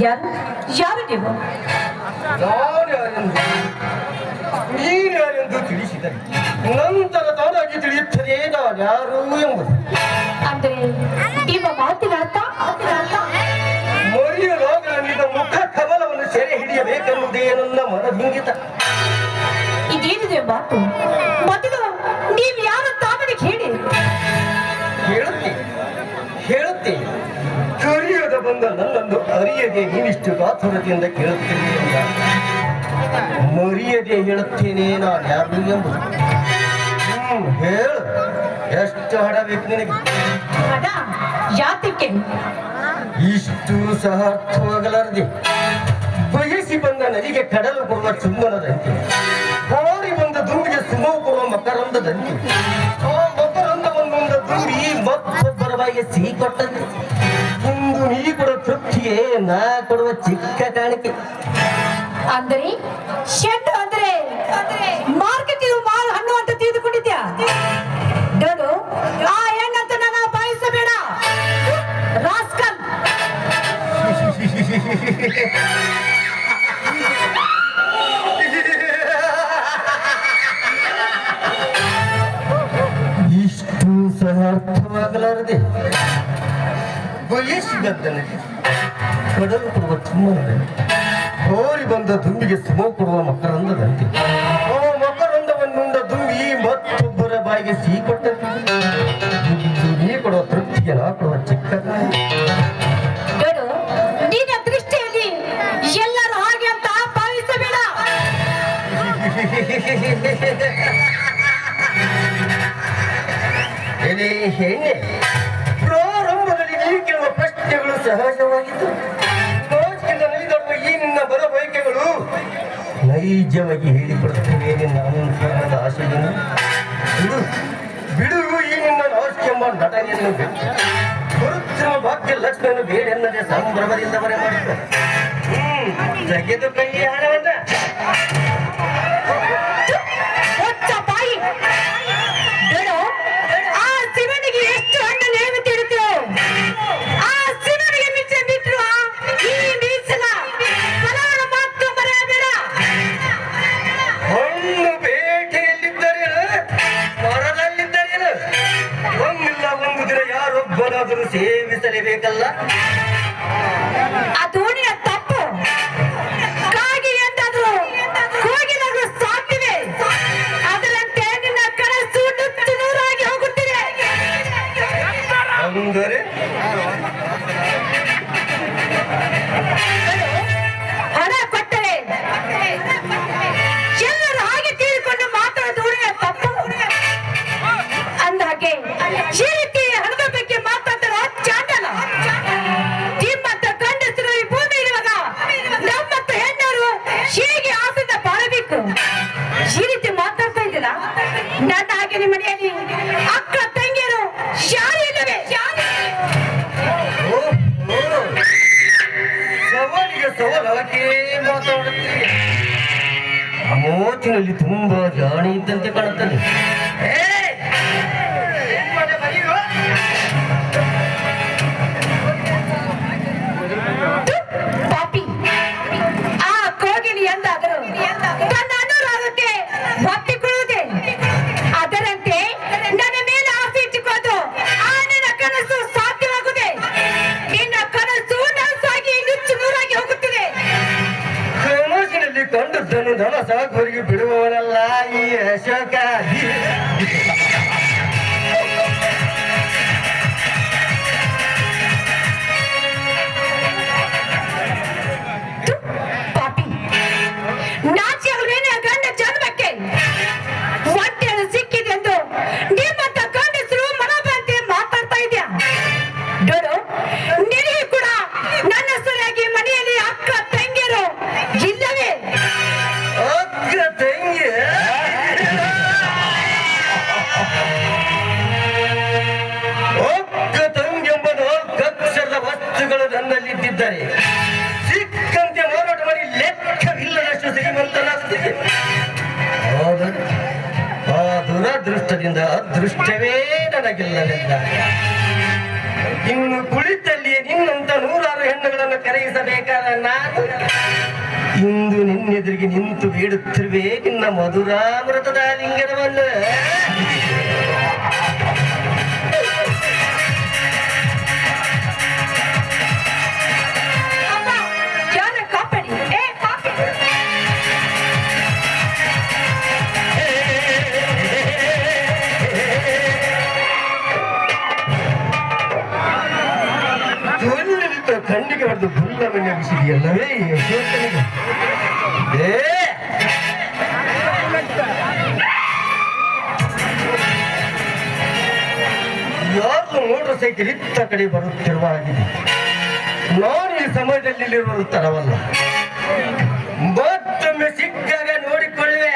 ಯಾರು ಯಾರು ನೀವು? ನೀನ್ಯಾರೆಂದು ತಿಳಿಸಿದರೆ ನಂತರ ತಾನಾಗಿ ತಿಳಿಯುತ್ತದೆ ನಾನ್ಯಾರು ಎಂಬುದು. ಅಂದ್ರೆ ನಿಮ್ಮ ಮಾತಿನ ಅರ್ಥ ಮರೆಯಲಾಗಲಿದ್ದ ಮುಖ ಕಮಲವನ್ನು ಸೆರೆ ಹಿಡಿಯಬೇಕೆನ್ನುವುದೇ ನನ್ನ ಮನದಿಂಗಿತ. ಇದೇನಿದೆ ಮಾತು? ಮೊದಲು ನೀವು ಯಾರು ತಾಮನಿಗೆ ಹೇಳಿ. ಹೇಳುತ್ತೇನೆ ಕರಿಯದ ಬಂದ ನನ್ನನ್ನು ಅರಿಯದೆ ನೀನಿಷ್ಟು ಗಾತುರತೆಯಿಂದ ಕೇಳುತ್ತೇನೆ ಎಂದ. ಮರಿಯದೆ ಹೇಳುತ್ತೇನೆ ನಾನು ಯಾರು ಎಂಬುದು. ಹೇಳು, ಎಷ್ಟು ಹಣ ಬೇಕು ನಿನಗೆ? ಹಣ ಯಾತಕ್ಕೆ? ಇಷ್ಟು ಸಹ ಅರ್ಥವಾಗಲಾರದೆ ಬಯಸಿ ಬಂದ ನದಿಗೆ ಕಡಲು ಕೊಡುವ ಚುಂಬನದಂತೆ, ಕೋರಿ ಬಂದ ದುಂಬಿಗೆ ಸುಮವು ಕೊಡುವ ಮಕರಂದದಂತೆ, ಆ ಮಕರಂದವನ್ನೊಂದ ದುಂಬಿ ಮತ್ತೊಬ್ಬರ ಬಾಯಿಗೆ ಸಿಹಿ ಕೊಟ್ಟಂತೆ. ಇಂದು ನೀ ಕೊಡುವ ತೃಪ್ತಿಗೆ ನಾ ಕೊಡುವ ಚಿಕ್ಕ ಕಾಣಿಕೆ. ಅಂದರೆ ಶೆಡ್ ಅಂದ್ರೆ ಮಾರ್ಕೆಟ್ ಮಾರು ಹಣ್ಣು ಅಂತ ತಿಳಿದುಕೊಂಡಿದ್ಯಾ? ನೋಡು, ಆ ಹೆಣ್ಣಂತ ನನ್ನ ಬಾಯಿಸಬೇಡ ರಾಸ್ಕಲ್. ಇಷ್ಟು ಸಹ ಅರ್ಥವಾಗಲಾರದೆ ಬಯಸಿದದ್ದನಲ್ಲಿ ಕಡಲು ಕೊಡುವ ಚುಮ್ಮನದಂತೆ, ಕೋರಿ ಬಂದ ದುಂಬಿಗೆ ಸುಮ ಕೊಡುವ ಮಕರಂದದಂತೆ, ಆ ಮಕರಂದವನ್ನುಂಡ ದುಂಬಿ ಮತ್ತೊಬ್ಬರ ಬಾಯಿಗೆ ಸಿಹಿ ಕೊಟ್ಟಂತೆ. ನೀ ಕೊಡುವ ತೃಪ್ತಿಗೆ ನಾ ಕೊಡುವ ಚಿಕ್ಕ ಕಾಣಿಕೆ. ನೋಡು, ನಿನ್ನ ದೃಷ್ಟಿಯಲ್ಲಿ ಎಲ್ಲರೂ ಹಾಗೆ ಅಂತ ಭಾವಿಸಬೇಡ. ಎಲೆ ಹೆಣ್ಣೆ, ಪ್ರಾರಂಭದಲ್ಲಿ ನೀವು ಕೇಳುವ ಪ್ರಶ್ನೆಗಳು ಸಹಜವಾಗಿದ್ದು, ನಾಚಿಕೆಯಿಂದ ನಲಿದಾಡುವ ಈ ನಿನ್ನ ಬರ ಬಯಕೆಗಳು ನೈಜವಾಗಿ ಹೇಳಿಕೊಡುತ್ತವೆ ನಿನ್ನ ಅನಂತರದ ಆಶೆಯನ್ನು. ಬಿಡು ಈ ನಿನ್ನ ನಾಚಿಕೆಂಬ ನಟನೆಯನ್ನು ಬಿಟ್ಟು ಬರುತ್ತಿರುವ ಭಾಗ್ಯ ಲಕ್ಷ್ಮಿಯನ್ನು ಬೇಡೆನ್ನದೆ ಸಂಭ್ರಮದಿಂದ ಬರೆ ಮಾಡಿದ್ದ. ತೆಗೆದು ಕೈಯ ಹಣವನ್ನ ಬಾಯಿ. ನೋಡು, ಆ ಶಿವನಿಗೆ ಎಷ್ಟು ಹಣ್ಣು ನೇಮ ತಿರುತ್ತೋ, ಆ ಶಿವನಿಗೆ ಮಿಚ್ಚ ಬಿಟ್ಟರು ಈ ಮೀಸಲ ಫಲವನ್ನು ಮಾತ್ರ ಬರೆಯಬೇಡ. ಹಣ್ಣು ಬೇಟೆಯಲ್ಲಿದ್ದರೇನು, ಮರದಲ್ಲಿದ್ದರೇನು, ಒಂದಿಲ್ಲ ಒಂದು ದಿನ ಯಾರೊಬ್ಬನಾದರೂ ಸೇವಿಸಲೇಬೇಕಲ್ಲ. ಅದು ನಿನ್ನ ತಪ್ಪು. ಕಾಗಿ ಎಂದಾದ್ರು ಕೋಗಿಲಾದ್ರೂ ಸಾಕಿವೆ, ಅದರಂತೆ ನಿನ್ನ ಕನಸು ನುಚ್ಚು ನೂರಾಗಿ ಹೋಗುತ್ತಿದೆ. ಅಂದರೆ ಹಣ ಕೊಟ್ಟರೆ ಎಲ್ಲರೂ ಹಾಗೆ ತಿಳಿದುಕೊಂಡು ಮಾತಾಡೋದು ನಿನ್ನ ತಪ್ಪು. ಅಂದಾಗೆ ಈ ರೀತಿ ಹಣದ ಬಗ್ಗೆ ಮಾತಾಡ್ತಾರ ಚಾಂಡಲ. ನಿಮ್ಮಂತ ಗಂಡಸರು ಈ ಭೂಮಿ ಇರುವಾಗ ನಮ್ಮಂತ ಹೆಣ್ಣರು ಹೇಗೆ ಆಸೆಯಿಂದ ಬಾಳಬೇಕು? ಈ ರೀತಿ ಮಾತಾಡ್ತಾ ಇದ್ದೀರ? ನನ್ನ ಹಾಗೆ ನಿಮ್ಮ ಮನೆಯಲ್ಲಿ ಅಕ್ಕ ತಂಗಿಯರು ಯಾರು ಇಲ್ಲವೇ? ಸವಾಲಿಗೆ ಸವಾಲಕ್ಕೆ ಮಾತಾಡುತ್ತೀರಿ. ಮೋಚಿನಲ್ಲಿ ತುಂಬಾ ಜಾಣಿ ಇದ್ದಂತೆ ಕಾಣುತ್ತದೆ. ಪಾಪಿ, ಆ ಕೋಗಿಲಿ ಎಂದಾದರೂ ತನ್ನ ಅನುರಾಗಕ್ಕೆ ಒಪ್ಪಿಕೊಳ್ಳುವುದೇ? ಅದರಂತೆ ನನ್ನ ಮೇಲೆ ಆಸೆ ಇಟ್ಟುಕೊಂಡು ಆ ನಿನ್ನ ಕನಸು ಸಾಧ್ಯವಾಗುವುದೇ? ನಿನ್ನ ಕನಸು ನನಸಾಗಿ ನುಚ್ಚು ನೂರಾಗಿ ಹೋಗುತ್ತಿದೆ. ಕನಸಿನಲ್ಲಿ ಕಂಡದ್ದನ್ನು ದನ ಸಾಗುವರಿಗೆ ಬಿಡುವವನಲ್ಲ ಈ ಅಶೋಕ. ಪಾಪಿ, ನಾಚಿಯಾಗಲೇನೆ ಗಂಡ ಜನ್ಮಕ್ಕೆ ಹೊಟ್ಟೆಯನ್ನು ಸಿಕ್ಕಿದೆ ಎಂದು ನಿಮ್ಮಂತ ಗಂಡಸರು ಮನಬಂತೆ ಮಾತಾಡ್ತಾ ಇದೆಯಾ? ನೋಡು, ನಿನಗೆ ಕೂಡ ನನ್ನ ಸರಿಯಾಗಿ ಮನೆಯಲ್ಲಿ ಅಕ್ಕ ತಂಗಿಯರು ಇಲ್ಲವೇ? ಅಗ್ರ ತಂಗಿ ಒಕ್ಕ ತಂಗೆಂಬ ನಾಲ್ಕಕ್ಷರದ ವಸ್ತುಗಳು ನನ್ನಲ್ಲಿದ್ದಿದ್ದಾರೆ. ಸಿಕ್ಕಂತೆ ಮಾರಾಟ ಮಾಡಿ ಲೆಕ್ಕವಿಲ್ಲದಷ್ಟು ಶ್ರೀಮಂತನಾಗುತ್ತಿದೆ. ಆದರೆ ಆ ದುರದೃಷ್ಟದಿಂದ ಅದೃಷ್ಟವೇ ನನಗಿಲ್ಲವೆಂದ. ಇನ್ನು ಕುಳಿತಲ್ಲಿಯೇ ನಿನ್ನಂತ ನೂರಾರು ಹೆಣ್ಣುಗಳನ್ನು ಕರೆಯಿಸಬೇಕಾದ ನಾನು ಇಂದು ನಿನ್ನೆದುರಿಗೆ ನಿಂತು ಬೇಡುತ್ತಿರುವೆ ನಿನ್ನ ಮಧುರಾಮೃತದ ಲಿಂಗನವನ್ನು. ಅಮ್ಮ, ಯಾರ ಕಾಪಾಡಿ? ಏ ಪಾಪಿ! ತುಲ್ಲಿಲಿದ್ದ ಕಣ್ಣಿಗೆ ಹೊಡೆದು ಗುಲ್ಲವನ್ನೇ ಬಿಸಿದೆಯಲ್ಲವೇ ಈ ಯಶೋಧನಿಗೆ? ಯಾರು ಮೋಟರ್ ಸೈಕಲ್ ಇತ್ತ ಕಡೆ ಬರುತ್ತಿರುವ ಆಗಿದೆ. ನಾನು ಈ ಸಮಯದಲ್ಲಿ ಇಲ್ಲಿರುವುದು ತರವಲ್ಲ. ಮತ್ತೊಮ್ಮೆ ಸಿಕ್ಕಾಗ ನೋಡಿಕೊಳ್ಳುವೆ.